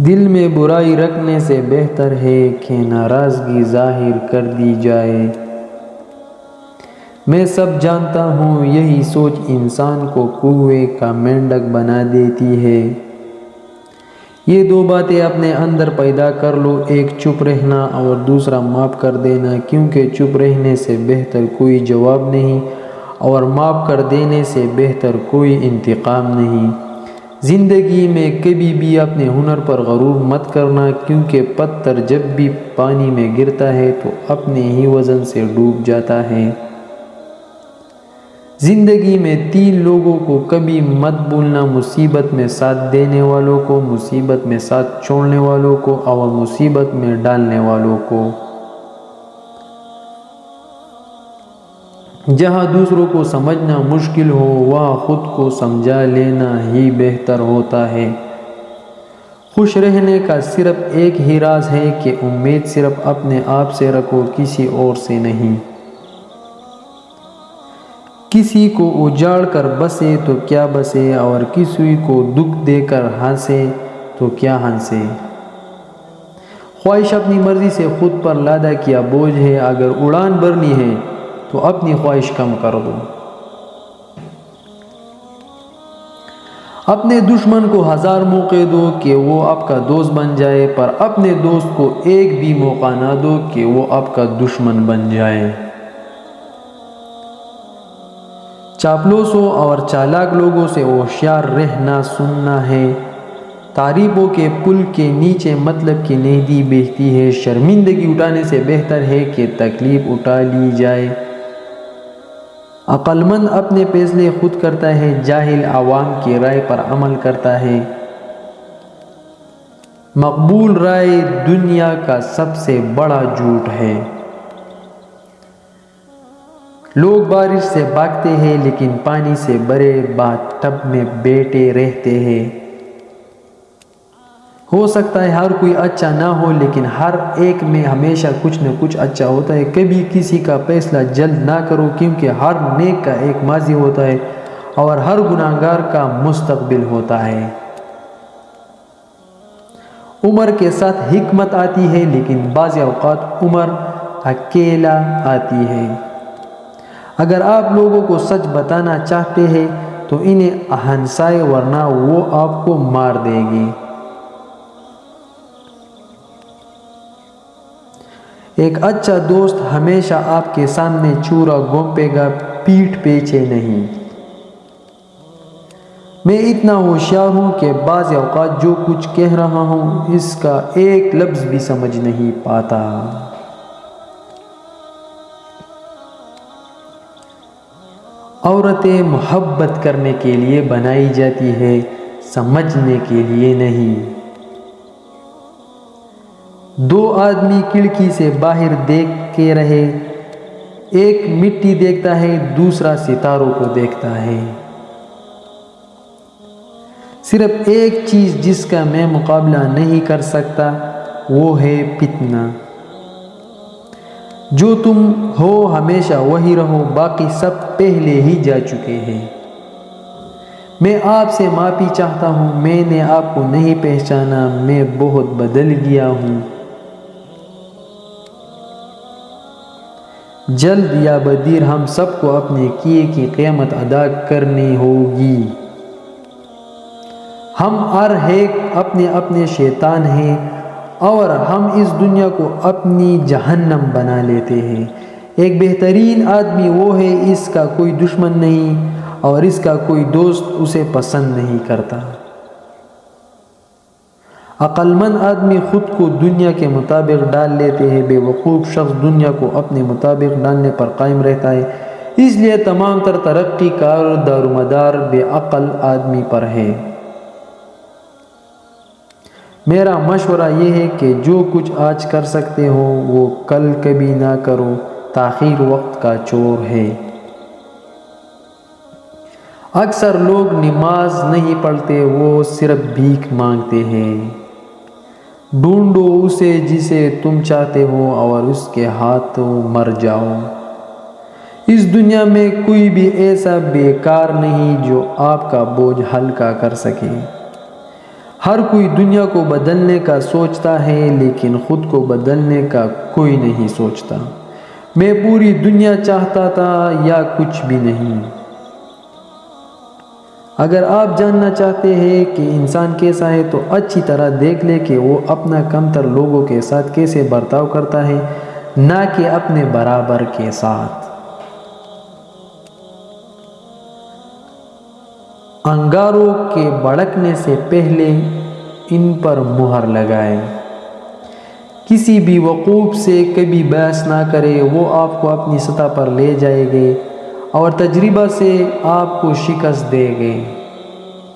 دل میں برائی رکھنے سے بہتر ہے کہ ناراضگی ظاہر کر دی جائے۔ میں سب جانتا ہوں یہی سوچ انسان کو کوے کا مینڈک بنا دیتی ہے۔ یہ دو باتیں اپنے اندر پیدا کر لو، ایک چپ رہنا اور دوسرا معاف کر دینا، کیونکہ چپ رہنے سے بہتر کوئی جواب نہیں اور معاف کر دینے سے بہتر کوئی انتقام نہیں۔ زندگی میں کبھی بھی اپنے ہنر پر غرور مت کرنا، کیونکہ پتھر جب بھی پانی میں گرتا ہے تو اپنے ہی وزن سے ڈوب جاتا ہے۔ زندگی میں 3 لوگوں کو کبھی مت بھولنا، مصیبت میں ساتھ دینے والوں کو، مصیبت میں ساتھ چھوڑنے والوں کو اور مصیبت میں ڈالنے والوں کو۔ جہاں دوسروں کو سمجھنا مشکل ہو وہاں خود کو سمجھا لینا ہی بہتر ہوتا ہے۔ خوش رہنے کا صرف ایک ہی راز ہے کہ امید صرف اپنے آپ سے رکھو، کسی اور سے نہیں۔ کسی کو اجاڑ کر بسے تو کیا بسے اور کسی کو دکھ دے کر ہنسے تو کیا ہنسے۔ خواہش اپنی مرضی سے خود پر لادہ کیا بوجھ ہے، اگر اڑان بھرنی ہے تو اپنی خواہش کم کر دو۔ اپنے دشمن کو 1000 موقع دو کہ وہ آپ کا دوست بن جائے، پر اپنے دوست کو ایک بھی موقع نہ دو کہ وہ آپ کا دشمن بن جائے۔ چاپلوسوں اور چالاک لوگوں سے ہوشیار رہنا سننا ہے۔ تعریفوں کے پل کے نیچے مطلب کی نہری بہتی ہے۔ شرمندگی اٹھانے سے بہتر ہے کہ تکلیف اٹھا لی جائے۔ عقل مند اپنے فیصلے خود کرتا ہے، جاہل عوام کی رائے پر عمل کرتا ہے۔ مقبول رائے دنیا کا سب سے بڑا جھوٹ ہے۔ لوگ بارش سے بھاگتے ہیں لیکن پانی سے بھرے باتھ ٹب میں بیٹھے رہتے ہیں۔ ہو سکتا ہے ہر کوئی اچھا نہ ہو لیکن ہر ایک میں ہمیشہ کچھ نہ کچھ اچھا ہوتا ہے۔ کبھی کسی کا فیصلہ جلد نہ کرو، کیونکہ ہر نیک کا ایک ماضی ہوتا ہے اور ہر گناہگار کا مستقبل ہوتا ہے۔ عمر کے ساتھ حکمت آتی ہے لیکن بعض اوقات عمر اکیلا آتی ہے۔ اگر آپ لوگوں کو سچ بتانا چاہتے ہیں تو انہیں ہنسائے ورنہ وہ آپ کو مار دے گی۔ ایک اچھا دوست ہمیشہ آپ کے سامنے چورا گھونپے گا، پیٹھ پیچھے نہیں۔ میں اتنا ہوشیار ہوں کہ بعض اوقات جو کچھ کہہ رہا ہوں اس کا ایک لفظ بھی سمجھ نہیں پاتا۔ عورتیں محبت کرنے کے لیے بنائی جاتی ہے، سمجھنے کے لیے نہیں۔ 2 آدمی کھڑکی سے باہر دیکھتے رہے، ایک مٹی دیکھتا ہے دوسرا ستاروں کو دیکھتا ہے۔ صرف ایک چیز جس کا میں مقابلہ نہیں کر سکتا وہ ہے فتنہ۔ جو تم ہو ہمیشہ وہی رہو، باقی سب پہلے ہی جا چکے ہیں۔ میں آپ سے معافی چاہتا ہوں، میں نے آپ کو نہیں پہچانا، میں بہت بدل گیا ہوں۔ جلد یا بدیر ہم سب کو اپنے کیے کی قیمت ادا کرنی ہوگی۔ ہم ہر ایک اپنے اپنے شیطان ہیں اور ہم اس دنیا کو اپنی جہنم بنا لیتے ہیں۔ ایک بہترین آدمی وہ ہے اس کا کوئی دشمن نہیں اور اس کا کوئی دوست اسے پسند نہیں کرتا۔ عقل مند آدمی خود کو دنیا کے مطابق ڈال لیتے ہیں، بے وقوف شخص دنیا کو اپنے مطابق ڈالنے پر قائم رہتا ہے۔ اس لیے تمام تر ترقی کا دارومدار بے عقل آدمی پر ہے۔ میرا مشورہ یہ ہے کہ جو کچھ آج کر سکتے ہو وہ کل کبھی نہ کرو، تاخیر وقت کا چور ہے۔ اکثر لوگ نماز نہیں پڑھتے، وہ صرف بھیک مانگتے ہیں۔ ڈھونڈو اسے جسے تم چاہتے ہو اور اس کے ہاتھوں مر جاؤ۔ اس دنیا میں کوئی بھی ایسا بیکار نہیں جو آپ کا بوجھ ہلکا کر سکے۔ ہر کوئی دنیا کو بدلنے کا سوچتا ہے لیکن خود کو بدلنے کا کوئی نہیں سوچتا۔ میں پوری دنیا چاہتا تھا یا کچھ بھی نہیں۔ اگر آپ جاننا چاہتے ہیں کہ انسان کیسا ہے تو اچھی طرح دیکھ لے کہ وہ اپنا کمتر لوگوں کے ساتھ کیسے برتاؤ کرتا ہے، نہ کہ اپنے برابر کے ساتھ۔ انگاروں کے بھڑکنے سے پہلے ان پر مہر لگائیں۔ کسی بھی وقوف سے کبھی بحث نہ کرے، وہ آپ کو اپنی سطح پر لے جائے گے اور تجربہ سے آپ کو شکست دے گے۔